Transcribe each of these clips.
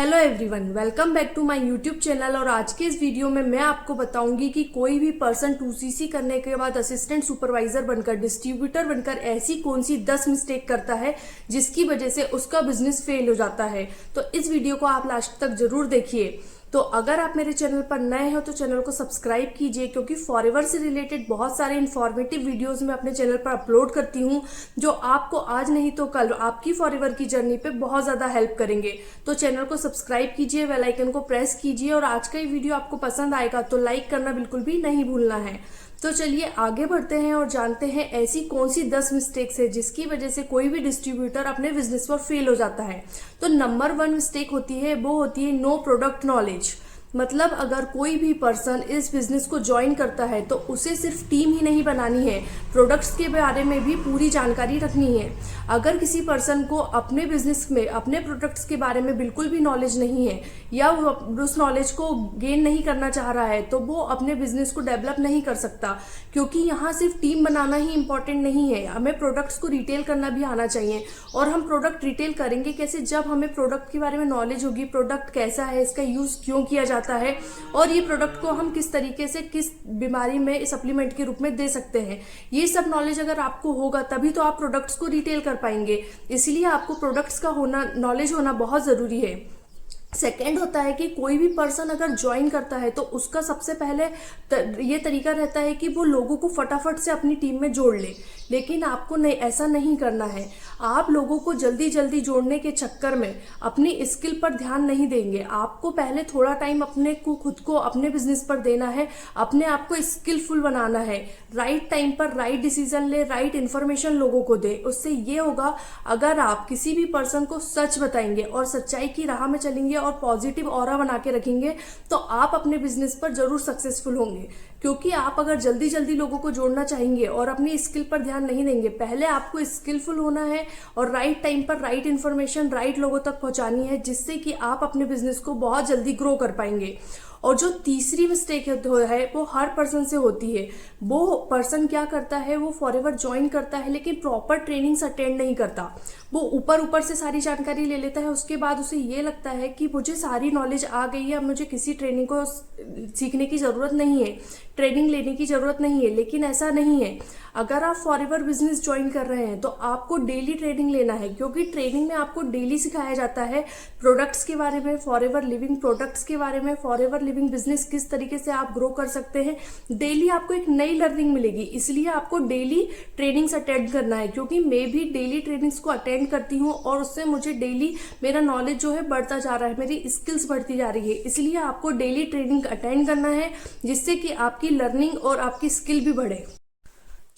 Hello everyone, welcome back to my YouTube channel. और आज के इस वीडियो में मैं आपको बताऊंगी कि कोई भी पर्सन 2CC करने के बाद असिस्टेंट सुपरवाइजर बनकर, डिस्ट्रीब्यूटर बनकर ऐसी कौन सी 10 मिस्टेक करता है जिसकी वजह से उसका बिजनेस फेल हो जाता है। तो इस वीडियो को आप लास्ट तक जरूर देखिए। तो अगर आप मेरे चैनल पर नए हो तो चैनल को सब्सक्राइब कीजिए, क्योंकि फॉरएवर से रिलेटेड बहुत सारे इन्फॉर्मेटिव वीडियोस मैं अपने चैनल पर अपलोड करती हूं जो आपको आज नहीं तो कल आपकी फॉरएवर की जर्नी पे बहुत ज्यादा हेल्प करेंगे। तो चैनल को सब्सक्राइब कीजिए, बेल आइकन को प्रेस कीजिए और आज का ये वीडियो आपको पसंद आएगा तो लाइक करना बिल्कुल भी नहीं भूलना है। तो चलिए आगे बढ़ते हैं और जानते हैं ऐसी कौन सी 10 मिस्टेक्स है जिसकी वजह से कोई भी डिस्ट्रीब्यूटर अपने बिजनेस पर फेल हो जाता है। तो नंबर 1 मिस्टेक होती है, वो होती है नो प्रोडक्ट नॉलेज। मतलब अगर कोई भी पर्सन इस बिजनेस को ज्वाइन करता है तो उसे सिर्फ टीम ही नहीं बनानी है, प्रोडक्ट्स के बारे में भी पूरी जानकारी रखनी है। अगर किसी पर्सन को अपने बिजनेस में अपने प्रोडक्ट्स के बारे में बिल्कुल भी नॉलेज नहीं है या वो उस नॉलेज को गेन नहीं करना चाह रहा है तो वो अपने बिजनेस को डेवलप नहीं कर सकता, क्योंकि यहाँ सिर्फ टीम बनाना ही इंपॉर्टेंट नहीं है, हमें प्रोडक्ट्स को रिटेल करना भी आना चाहिए। और हम प्रोडक्ट रिटेल करेंगे कैसे? जब हमें प्रोडक्ट के बारे में नॉलेज होगी, प्रोडक्ट कैसा है, इसका यूज क्यों किया जाता है और ये प्रोडक्ट को हम किस तरीके से किस बीमारी में सप्लीमेंट के रूप में दे सकते हैं। ये सब नॉलेज अगर आपको होगा तभी तो आप प्रोडक्ट्स को रिटेल कर पाएंगे। इसलिए आपको प्रोडक्ट्स का नॉलेज होना बहुत जरूरी है। सेकेंड होता है कि कोई भी पर्सन अगर ज्वाइन करता है तो उसका सबसे पहले ये तरीका रहता है कि वो लोगों को फटाफट से अपनी टीम में जोड़ ले, लेकिन आपको नहीं, ऐसा नहीं करना है। आप लोगों को जल्दी जल्दी जोड़ने के चक्कर में अपनी स्किल पर ध्यान नहीं देंगे। आपको पहले थोड़ा टाइम अपने को खुद को अपने बिजनेस पर देना है, अपने आप को स्किलफुल बनाना है, राइट टाइम पर राइट डिसीजन ले, राइट इन्फॉर्मेशन लोगों को दे। उससे ये होगा, अगर आप किसी भी पर्सन को सच बताएंगे और सच्चाई की राह में चलेंगे और पॉजिटिव ऑरा बना के रखेंगे तो आप अपने बिजनेस पर जरूर सक्सेसफुल होंगे। क्योंकि आप अगर जल्दी जल्दी लोगों को जोड़ना चाहेंगे और अपनी स्किल पर ध्यान नहीं देंगे, पहले आपको स्किलफुल होना है और राइट टाइम पर राइट इन्फॉर्मेशन राइट लोगों तक पहुंचानी है, जिससे कि आप अपने बिजनेस को बहुत जल्दी ग्रो कर पाएंगे। और जो तीसरी मिस्टेक है वो हर पर्सन से होती है। वो पर्सन क्या करता है, वो फॉरएवर ज्वाइन करता है लेकिन प्रॉपर ट्रेनिंग्स अटेंड नहीं करता। वो ऊपर से सारी जानकारी ले लेता है, उसके बाद उसे ये लगता है कि मुझे सारी नॉलेज आ गई है, अब मुझे किसी ट्रेनिंग को सीखने की जरूरत नहीं है, ट्रेनिंग लेने की जरूरत नहीं है। लेकिन ऐसा नहीं है। अगर आप फॉरएवर बिजनेस ज्वाइन कर रहे हैं तो आपको डेली ट्रेनिंग लेना है, क्योंकि ट्रेनिंग में आपको डेली सिखाया जाता है प्रोडक्ट्स के बारे में, फॉरएवर लिविंग प्रोडक्ट्स के बारे में, फॉरएवर लिविंग बिजनेस किस तरीके से आप ग्रो कर सकते हैं। डेली आपको एक नई लर्निंग मिलेगी, इसलिए आपको डेली ट्रेनिंग्स अटेंड करना है। क्योंकि मैं भी डेली ट्रेनिंग्स को अटेंड करती हूँ और उससे मुझे डेली मेरा नॉलेज जो है बढ़ता जा रहा है, मेरी स्किल्स बढ़ती जा रही है। इसलिए आपको डेली ट्रेनिंग अटेंड करना है, जिससे कि आपकी लर्निंग और आपकी स्किल भी बढ़े।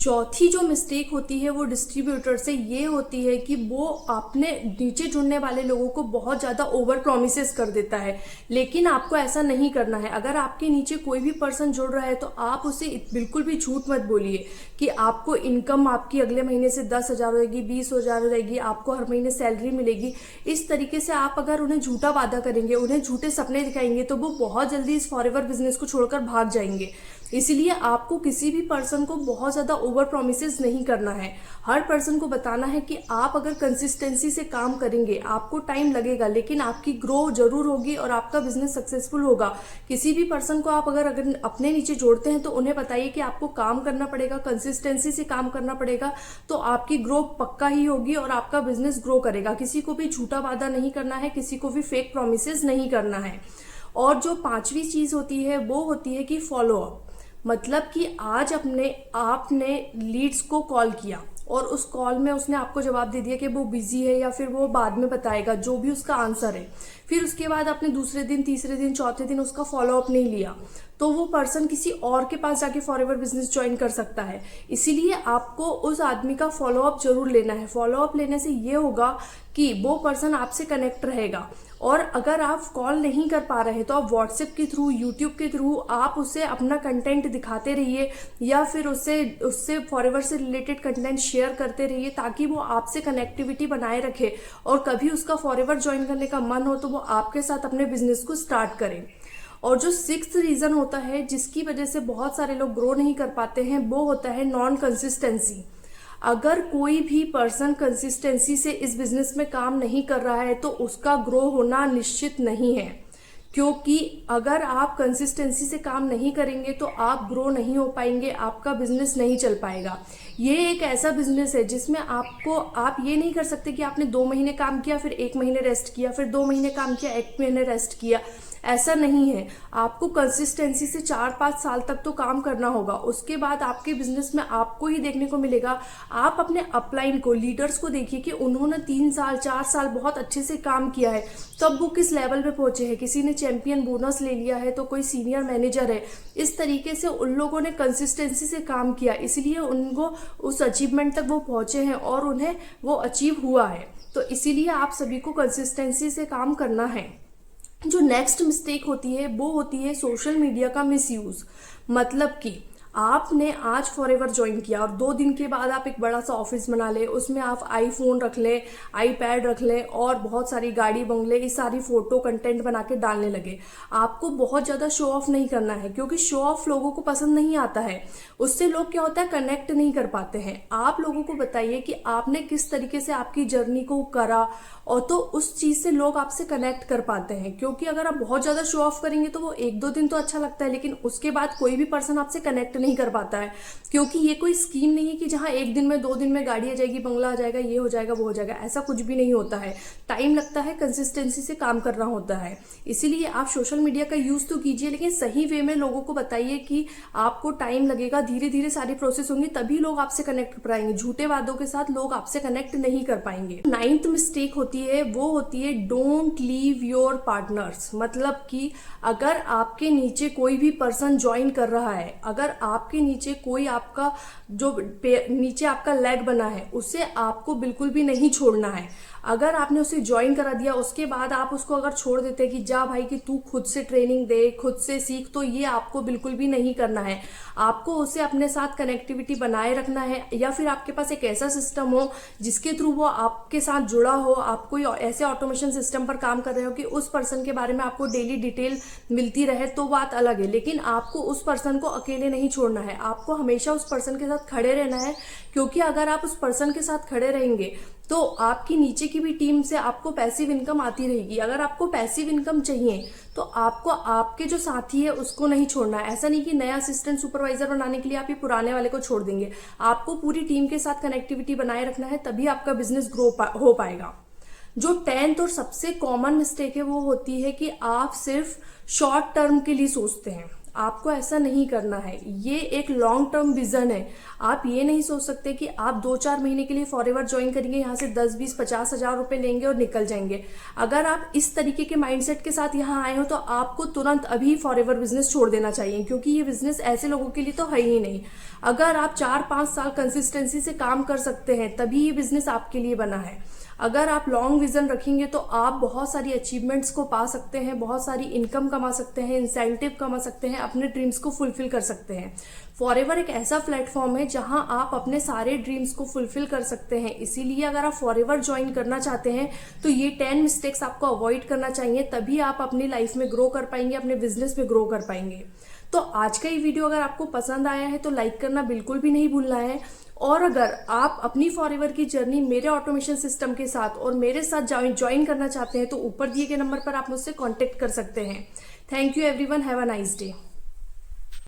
चौथी जो मिस्टेक होती है वो डिस्ट्रीब्यूटर से ये होती है कि वो अपने नीचे जुड़ने वाले लोगों को बहुत ज्यादा ओवर प्रोमिसेस कर देता है, लेकिन आपको ऐसा नहीं करना है। अगर आपके नीचे कोई भी पर्सन जुड़ रहा है तो आप उसे बिल्कुल भी झूठ मत बोलिए कि आपको इनकम आपकी अगले महीने से 10,000 होगी, 20,000 हो जाएगी, आपको हर महीने सैलरी मिलेगी। इस तरीके से आप अगर उन्हें झूठा वादा करेंगे, उन्हें झूठे सपने दिखाएंगे तो वो बहुत जल्दी इस फॉरएवर बिजनेस को छोड़कर भाग जाएंगे। इसलिए आपको किसी भी पर्सन को बहुत ज्यादा ओवर प्रोमिसेस नहीं करना है। हर पर्सन को बताना है कि आप अगर कंसिस्टेंसी से काम करेंगे, आपको टाइम लगेगा लेकिन आपकी ग्रो जरूर होगी और आपका बिजनेस सक्सेसफुल होगा। किसी भी पर्सन को आप अगर अपने नीचे जोड़ते हैं तो उन्हें बताइए कि आपको काम करना पड़ेगा, कंसिस्टेंसी से काम करना पड़ेगा, तो आपकी ग्रो पक्का ही होगी और आपका बिजनेस ग्रो करेगा। किसी को भी झूठा वादा नहीं करना है, किसी को भी फेक प्रोमिसेस नहीं करना है। और जो पांचवी चीज होती है वो होती है कि फॉलो अप। मतलब कि आज आपने लीड्स को कॉल किया और उस कॉल में उसने आपको जवाब दे दिया कि वो बिजी है या फिर वो बाद में बताएगा, जो भी उसका आंसर है। फिर उसके बाद आपने दूसरे दिन, तीसरे दिन, चौथे दिन उसका फॉलो अप नहीं लिया तो वो पर्सन किसी और के पास जाके फॉरएवर बिजनेस ज्वाइन कर सकता है। इसीलिए आपको उस आदमी का फॉलो अप जरूर लेना है। फॉलो अप लेने से ये होगा कि वो पर्सन आपसे कनेक्ट रहेगा। और अगर आप कॉल नहीं कर पा रहे तो आप व्हाट्सएप के थ्रू, यूट्यूब के थ्रू आप उसे अपना कंटेंट दिखाते रहिए या फिर उससे फॉरएवर से रिलेटेड कंटेंट शेयर करते रहिए, ताकि वो आपसे कनेक्टिविटी बनाए रखे और कभी उसका फॉरएवर ज्वाइन करने का मन हो तो वो आपके साथ अपने बिजनेस को स्टार्ट करें। और जो 6th रीजन होता है जिसकी वजह से बहुत सारे लोग ग्रो नहीं कर पाते हैं वो होता है नॉन कंसिस्टेंसी। अगर कोई भी पर्सन कंसिस्टेंसी से इस बिजनेस में काम नहीं कर रहा है तो उसका ग्रो होना निश्चित नहीं है, क्योंकि अगर आप कंसिस्टेंसी से काम नहीं करेंगे तो आप ग्रो नहीं हो पाएंगे, आपका बिजनेस नहीं चल पाएगा। ये एक ऐसा बिजनेस है जिसमें आप ये नहीं कर सकते कि आपने 2 महीने काम किया, फिर 1 महीने रेस्ट किया, फिर 2 महीने काम किया, 1 महीने रेस्ट किया। ऐसा नहीं है। आपको कंसिस्टेंसी से 4-5 साल तक तो काम करना होगा। उसके बाद आपके बिजनेस में आपको ही देखने को मिलेगा। आप अपने अपलाइन को, लीडर्स को देखिए कि उन्होंने 3 साल 4 साल बहुत अच्छे से काम किया है, तब वो किस लेवल पे पहुंचे हैं। किसी ने चैंपियन बोनस ले लिया है तो कोई सीनियर मैनेजर है। इस तरीके से उन लोगों ने कंसिस्टेंसी से काम किया, इसलिए उनको उस अचीवमेंट तक वो पहुंचे हैं और उन्हें वो अचीव हुआ है। तो इसीलिए आप सभी को कंसिस्टेंसी से काम करना है। जो नेक्स्ट मिस्टेक होती है वो होती है सोशल मीडिया का मिसयूज। मतलब कि आपने आज फॉरएवर ज्वाइन किया और 2 दिन के बाद आप एक बड़ा सा ऑफिस बना ले, उसमें आप आईफोन रख ले, आईपैड रख ले और बहुत सारी गाड़ी बंगले, इस सारी फोटो कंटेंट बना के डालने लगे। आपको बहुत ज्यादा शो ऑफ नहीं करना है, क्योंकि शो ऑफ लोगों को पसंद नहीं आता है। उससे लोग क्या होता है, कनेक्ट नहीं कर पाते हैं। आप लोगों को बताइए कि आपने किस तरीके से आपकी जर्नी को करा, और तो उस चीज से लोग आपसे कनेक्ट कर पाते हैं। क्योंकि अगर आप बहुत ज्यादा शो ऑफ करेंगे तो वो 1-2 दिन तो अच्छा लगता है, लेकिन उसके बाद कोई भी पर्सन आपसे कनेक्ट नहीं कर पाता है। क्योंकि ये कोई स्कीम नहीं है कि जहां 1 दिन में 2 दिन में गाड़ी आ जाएगी, बंगला आ जाएगा, ये हो जाएगा, वो हो जाएगा। ऐसा कुछ भी नहीं होता है। टाइम लगता है, कंसिस्टेंसी से काम करना होता है। इसीलिए आप सोशल मीडिया का यूज तो कीजिए, लेकिन सही वे में लोगों को बताइए कि आपको टाइम लगेगा, धीरे धीरे सारी प्रोसेस होंगी, तभी लोग आपसे कनेक्ट कर पाएंगे। झूठे वादों के साथ लोग आपसे कनेक्ट नहीं कर पाएंगे। 9th मिस्टेक होती है वो होती है डोंट लीव योर पार्टनर्स। मतलब कि अगर आपके नीचे कोई भी पर्सन ज्वाइन कर रहा है, अगर आपके नीचे कोई आपका जो नीचे आपका लेग बना है, उसे आपको बिल्कुल भी नहीं छोड़ना है। अगर आपने उसे ज्वाइन करा दिया, उसके बाद आप उसको अगर छोड़ देते कि जा भाई कि तू खुद से ट्रेनिंग दे, खुद से सीख, तो ये आपको बिल्कुल भी नहीं करना है। आपको उसे अपने साथ कनेक्टिविटी बनाए रखना है, या फिर आपके पास एक ऐसा सिस्टम हो जिसके थ्रू वो आपके साथ जुड़ा हो। आप कोई ऐसे ऑटोमेशन सिस्टम पर काम कर रहे हो कि उस पर्सन के बारे में आपको डेली डिटेल मिलती रहे, तो बात अलग है। लेकिन आपको उस पर्सन को अकेले नहीं छोड़ना है, आपको हमेशा उस पर्सन के साथ खड़े रहना है। क्योंकि अगर आप उस पर्सन के साथ खड़े रहेंगे तो आपकी नीचे की भी टीम से आपको पैसिव इनकम आती रहेगी। अगर आपको पैसिव इनकम चाहिए तो आपको आपके जो साथी है उसको नहीं छोड़ना है। ऐसा नहीं कि नया असिस्टेंट सुपरवाइजर बनाने के लिए आप ये पुराने वाले को छोड़ देंगे। आपको पूरी टीम के साथ कनेक्टिविटी बनाए रखना है, तभी आपका बिजनेस ग्रो हो पाएगा। जो 10th और सबसे कॉमन मिस्टेक है वो होती है कि आप सिर्फ शॉर्ट टर्म के लिए सोचते हैं। आपको ऐसा नहीं करना है। ये एक लॉन्ग टर्म विजन है। आप ये नहीं सोच सकते कि आप 2-4 महीने के लिए फॉरएवर ज्वाइन करेंगे, यहाँ से 10-20-50 हजार रुपए लेंगे और निकल जाएंगे। अगर आप इस तरीके के माइंडसेट के साथ यहाँ आए हो तो आपको तुरंत अभी फॉरएवर बिजनेस छोड़ देना चाहिए, क्योंकि ये बिजनेस ऐसे लोगों के लिए तो है ही नहीं। अगर आप 4-5 साल कंसिस्टेंसी से काम कर सकते हैं, तभी ये बिजनेस आपके लिए बना है। अगर आप लॉन्ग विजन रखेंगे तो आप बहुत सारी अचीवमेंट्स को पा सकते हैं, बहुत सारी इनकम कमा सकते हैं, इंसेंटिव कमा सकते हैं, अपने ड्रीम्स को फुलफिल कर सकते हैं। फॉरएवर एक ऐसा प्लेटफॉर्म है जहां आप अपने सारे ड्रीम्स को फुलफिल कर सकते हैं। इसीलिए अगर आप फॉरएवर ज्वाइन करना चाहते हैं तो ये 10 मिस्टेक्स आपको अवॉइड करना चाहिए, तभी आप अपनी लाइफ में ग्रो कर पाएंगे, अपने बिजनेस में ग्रो कर पाएंगे। तो आज का ये वीडियो अगर आपको पसंद आया है तो लाइक करना बिल्कुल भी नहीं भूलना है। और अगर आप अपनी फॉरएवर की जर्नी मेरे ऑटोमेशन सिस्टम के साथ और मेरे साथ ज्वाइन करना चाहते हैं तो ऊपर दिए गए नंबर पर आप मुझसे कांटेक्ट कर सकते हैं। Thank you everyone, have a nice day.